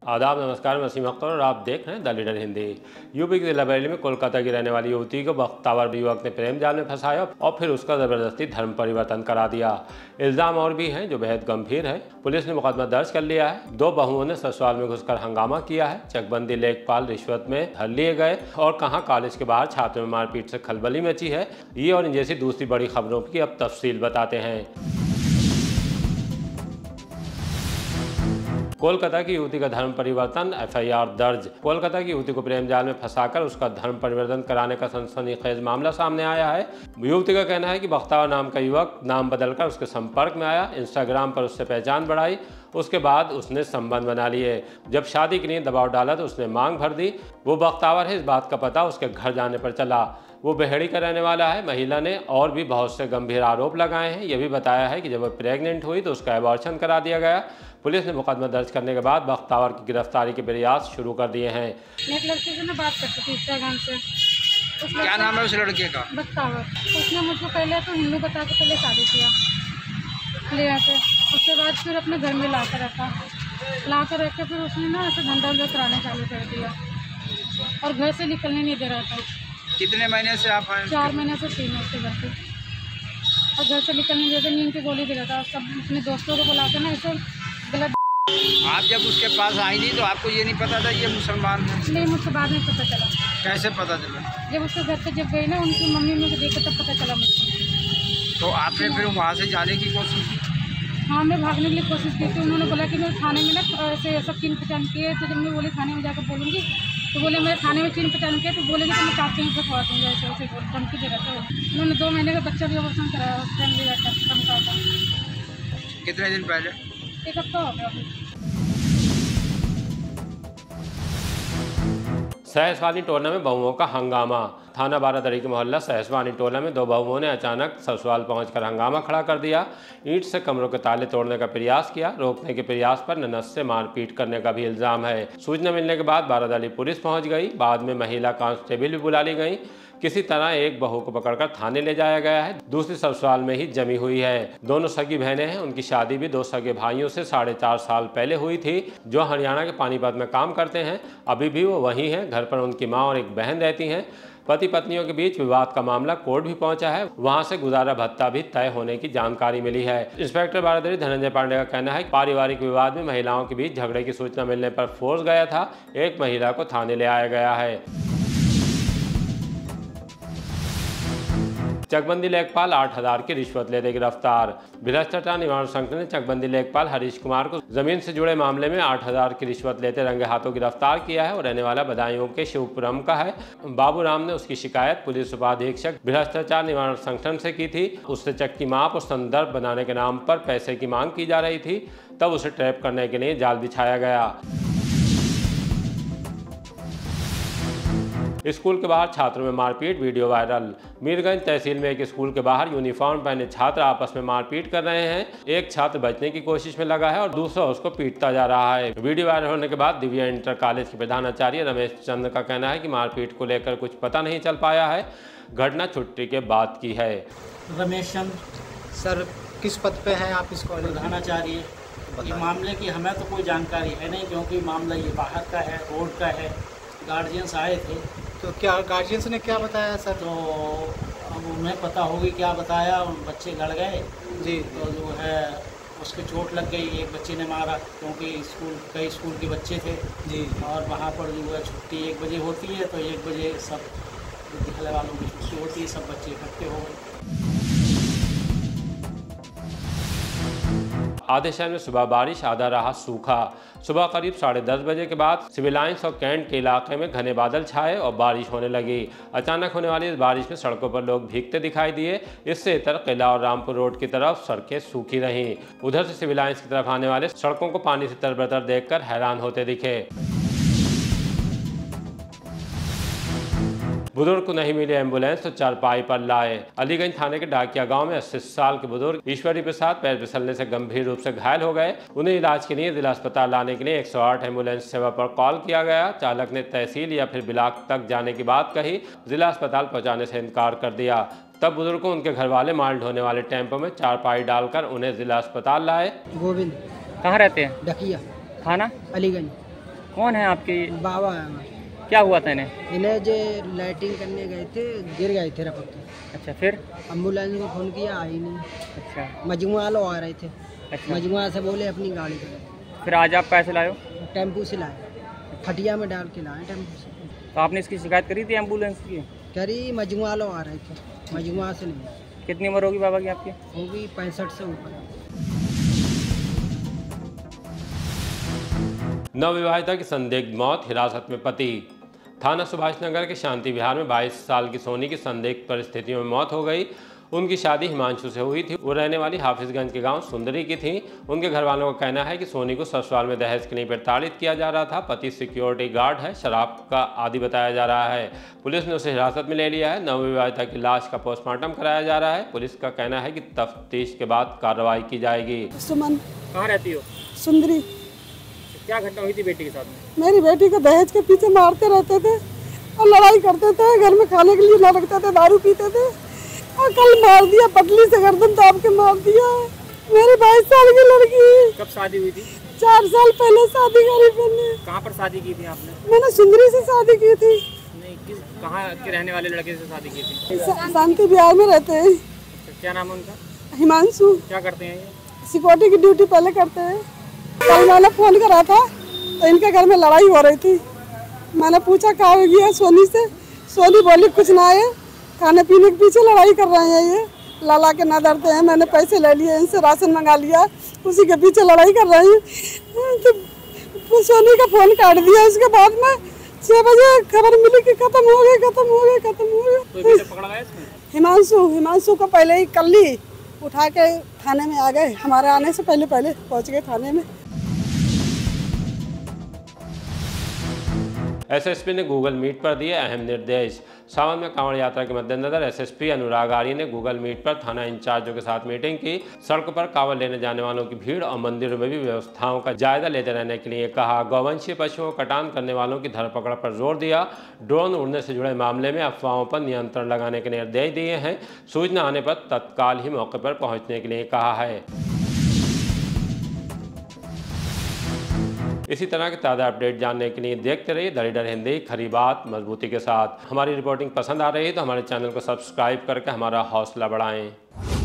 आदाब, नमस्कार। मैं वसीम अख्तर और आप देख रहे हैं द लीडर हिंदी। यूपी के जिला बरेली में कोलकाता की रहने वाली युवती को बख्तावर युवक ने प्रेम जाल में फंसाया और फिर उसका जबरदस्ती धर्म परिवर्तन करा दिया। इल्जाम और भी हैं जो बेहद गंभीर है। पुलिस ने मुकदमा दर्ज कर लिया है। 2 बहुओं ने ससुराल में घुसकर हंगामा किया है। चकबंदी लेखपाल रिश्वत में धर लिए गए और कहां कॉलेज के बाहर छात्रों में मारपीट से खलबली मची है। ये और इन जैसी दूसरी बड़ी खबरों की अब तफसील बताते हैं। कोलकाता की युवती का धर्म परिवर्तन, एफआईआर दर्ज। कोलकाता की युवती को प्रेम जाल में फंसाकर उसका धर्म परिवर्तन कराने का सनसनीखेज मामला सामने आया है। युवती का कहना है कि बख्तावर नाम का युवक नाम बदलकर उसके संपर्क में आया, इंस्टाग्राम पर उससे पहचान बढ़ाई, उसके बाद उसने संबंध बना लिए। जब शादी के लिए दबाव डाला तो उसने मांग भर दी। वो बख्तावर है, इस बात का पता उसके घर जाने पर चला। वो बेहड़ी का रहने वाला है। महिला ने और भी बहुत से गंभीर आरोप लगाए हैं। यह भी बताया है कि जब वह प्रेग्नेंट हुई तो उसका एबॉर्शन करा दिया गया। पुलिस ने मुकदमा दर्ज करने के बाद बख्तावर की गिरफ्तारी के प्रयास शुरू कर दिए हैं। एक लड़के से मैं बात करती थी इंस्टाग्राम से। क्या नाम है उस लड़के का? बख्तावर। उसने मुझको पहले तो हिंदू बता के पहले शादी किया ले आते, उसके बाद फिर अपने घर में ला कर रख के फिर उसने ना ऐसे धंधा उंधा कराना चालू कर दिया और घर से निकलने नहीं दे रहा था। कितने महीने से आप आए? 4 महीने से 3 हफ्ते घर पे, और घर से निकलने नहीं देते, नींद की गोली दे रहा था। सब अपने दोस्तों को बुलाते ना ऐसे गलत। आप जब उसके पास आई थी तो आपको ये नहीं पता था ये मुसलमान है? नहीं, मुझसे बाद में पता चला। कैसे पता चला? जब उसके घर पे जब गई ना, उनकी मम्मी मुझे देखा तब पता चला मुझको। तो आपने फिर वहाँ से जाने की कोशिश की? हाँ, मैं भागने के लिए कोशिश की थी। उन्होंने बोला कि मैं थाने में ना ऐसे सब चीन पहचान किए। तो जब मैं बोली थाने में जाकर बोलूँगी तो बोले मैं थाने में चीन पहचान किया। तो बोलेगी तो मैं चाहती हूँ खवा दूँगा, ऐसे ऐसे धमकी दे रहा था। उन्होंने 2 महीने का बच्चा भी ऑपरेशन कराया, फैमिली धमका था। कितने दिन पहले? 1 हफ्ता हो गया। सहसवानी टोला में बहुओं का हंगामा। थाना बारादरी के मोहल्ला सहसवानी टोला में 2 बहुओं ने अचानक ससुराल पहुंचकर हंगामा खड़ा कर दिया। ईंट से कमरों के ताले तोड़ने का प्रयास किया। रोकने के प्रयास पर ननद से मारपीट करने का भी इल्जाम है। सूचना मिलने के बाद बारादरी पुलिस पहुंच गई। बाद में महिला कांस्टेबल भी बुला ली गई। किसी तरह एक बहू को पकड़कर थाने ले जाया गया है। दूसरी ससुराल में ही जमी हुई है। दोनों सगी बहनें हैं। उनकी शादी भी 2 सगे भाइयों से 4.5 साल पहले हुई थी, जो हरियाणा के पानीपत में काम करते हैं। अभी भी वो वहीं हैं। घर पर उनकी माँ और एक बहन रहती हैं। पति पत्नियों के बीच विवाद का मामला कोर्ट भी पहुंचा है। वहां से गुजारा भत्ता भी तय होने की जानकारी मिली है। इंस्पेक्टर बारादरी धनंजय पांडे का कहना है कि पारिवारिक विवाद में महिलाओं के बीच झगड़े की सूचना मिलने पर फोर्स गया था। एक महिला को थाने ले आया गया है। चकबंदी लेखपाल 8,000 की रिश्वत लेते गिरफ्तार। भ्रष्टाचार निवारण संगठन ने चकबंदी लेखपाल हरीश कुमार को जमीन से जुड़े मामले में 8,000 की रिश्वत लेते रंगे हाथों गिरफ्तार किया है और रहने वाला बदायूं के शिवपुरम का है। बाबू राम ने उसकी शिकायत पुलिस उपाधीक्षक भ्रष्टाचार निवारण संगठन से की थी। उससे चक की माप और संदर्भ बनाने के नाम पर पैसे की मांग की जा रही थी। तब उसे ट्रैप करने के लिए जाल बिछाया गया। स्कूल के बाहर छात्रों में मारपीट, वीडियो वायरल। मीरगंज तहसील में एक स्कूल के बाहर यूनिफॉर्म पहने छात्र आपस में मारपीट कर रहे हैं। एक छात्र बचने की कोशिश में लगा है और दूसरा उसको पीटता जा रहा है। वीडियो वायरल होने के बाद दिव्या इंटर कॉलेज के प्रधानाचार्य रमेश चंद्र का कहना है कि मारपीट को लेकर कुछ पता नहीं चल पाया है। घटना छुट्टी के बाद की है। रमेश चंद्र सर, किस पद पे हैं आप इस कॉलेज? प्रधानाचार्य। ये मामले की हमें तो कोई जानकारी है नहीं, क्योंकि मामला ये बाहर का है, रोड का है। गार्जियंस आए थे। तो क्या गार्जियंस ने क्या बताया सर? तो अब उन्हें पता होगी क्या बताया। बच्चे लड़ गए जी। तो जो है उसके चोट लग गई। एक बच्चे ने मारा, क्योंकि कई स्कूल के बच्चे थे जी। और वहाँ पर जो है छुट्टी 1 बजे होती है, तो 1 बजे सब विद्यालय वालों की छुट्टी होती है, सब बच्चे इकट्ठे हो गए। आधे शहर में सुबह बारिश, आधा रहा सूखा। सुबह करीब 10:30 बजे के बाद सिविल लाइंस और कैंट के इलाके में घने बादल छाए और बारिश होने लगी। अचानक होने वाली इस बारिश में सड़कों पर लोग भीगते दिखाई दिए। इससे इतर किला और रामपुर रोड की तरफ सड़कें सूखी रहीं। उधर से सिविल लाइंस की तरफ आने वाले सड़कों को पानी से तरबतर देखकर हैरान होते दिखे। बुजुर्ग को नहीं मिली एम्बुलेंस तो चारपाई पर लाए। अलीगंज थाने के डाकिया गांव में 80 साल के बुजुर्ग ईश्वरी प्रसाद पैर फिसलने से गंभीर रूप से घायल हो गए। उन्हें इलाज के लिए जिला अस्पताल लाने के लिए 108 एम्बुलेंस सेवा पर कॉल किया गया। चालक ने तहसील या फिर ब्लॉक तक जाने की बात कही। जिला अस्पताल पहुंचाने से इनकार कर दिया। तब बुजुर्ग को उनके घर वाले माल ढोने वाले टेम्पो में चारपाई डालकर उन्हें जिला अस्पताल लाए। गोविंद कहाँ रहते हैं? डकिया थाना अलीगंज। कौन है आपके? बाबा है हमारे। क्या हुआ था इन्हें? इन्हें जो लाइटिंग करने गए थे, गिर गए थे रपट के। अच्छा, फिर? एम्बुलेंस को फ़ोन किया, आई नहीं। अच्छा, मजमुआ वालों आ रहे थे। अच्छा, मजमुआ से बोले अपनी गाड़ी करो। फिर आज आप पैसे लाए हो? टेम्पू से लाए, खटिया में डाल के लाए टेम्पू से। तो आपने इसकी शिकायत करी थी एम्बुलेंस की? करी, मजमुआ वालों आ रहे थे, मजमुआ से नहीं। कितनी उम्र होगी बाबा की आपकी? होगी 65 से ऊपर। नवविवाहिता की संदिग्ध मौत, हिरासत में पति। थाना सुभाष नगर के शांति विहार में 22 साल की सोनी की संदिग्ध परिस्थितियों में मौत हो गई। उनकी शादी हिमांशु से हुई थी। वो रहने वाली हाफिजगंज के गांव सुंदरी की थी। उनके घर वालों का कहना है कि सोनी को ससुराल में दहेज के लिए प्रताड़ित किया जा रहा था। पति सिक्योरिटी गार्ड है, शराब का आदी बताया जा रहा है। पुलिस ने उसे हिरासत में ले लिया है। नवविवाहिता की लाश का पोस्टमार्टम कराया जा रहा है। पुलिस का कहना है कि तफ्तीश के बाद कार्रवाई की जाएगी। सुमन, कहाँ रहती हो? सुंदरी। क्या घटना हुई थी बेटी के साथ में? मेरी बेटी को दहेज के पीछे मारते रहते थे और लड़ाई करते थे। घर में खाने के लिए ना रखते थे, दारू पीते थे और कल मार दिया, पतली से गर्दन दाब के मार दिया। मेरी 22 साल की लड़की। कब शादी हुई थी? 4 साल पहले शादी करी मैंने। कहाँ पर शादी की थी आपने? मैंने सुंदरी से शादी की थी। नहीं, कहाँ के रहने वाले लड़के से शादी की थी? शांति विहार में रहते हैं। क्या नाम है उनका? हिमांशु। क्या करते हैं ये? सिक्योरिटी की ड्यूटी पहले करते हैं। कल मैंने फ़ोन करा था तो इनके घर में लड़ाई हो रही थी। मैंने पूछा क्या हो गया सोनी से। सोनी बोली कुछ ना है, खाने पीने के पीछे लड़ाई कर रहे हैं ये, लाला के ना डरते हैं। मैंने पैसे ले लिए, इनसे राशन मंगा लिया, उसी के पीछे लड़ाई कर रही हैं। तो सोनी का फ़ोन काट दिया। उसके बाद में 6 बजे खबर मिली कि खत्म हो गए। पकड़ा गया इसमें? हिमांशु को पहले ही कल ही उठा के थाने में आ गए। हमारे आने से पहले पहुँच गए थाने में। एसएसपी ने गूगल मीट पर दिए अहम निर्देश। सावन में कांवड़ यात्रा के मद्देनजर एसएसपी अनुराग आर्य ने गूगल मीट पर थाना इंचार्जों के साथ मीटिंग की। सड़क पर कांवड़ लेने जाने वालों की भीड़ और मंदिरों में भी व्यवस्थाओं का जायजा लेते रहने के लिए कहा। गौवंशीय पशुओं को कटान करने वालों की धरपकड़ पर जोर दिया। ड्रोन उड़ने से जुड़े मामले में अफवाहों पर नियंत्रण लगाने के निर्देश दिए हैं। सूचना आने पर तत्काल ही मौके पर पहुँचने के लिए कहा है। इसी तरह के ताज़ा अपडेट जानने के लिए देखते रहिए द रीडर हिंदी, खरी बात मजबूती के साथ। हमारी रिपोर्टिंग पसंद आ रही है तो हमारे चैनल को सब्सक्राइब करके हमारा हौसला बढ़ाएं।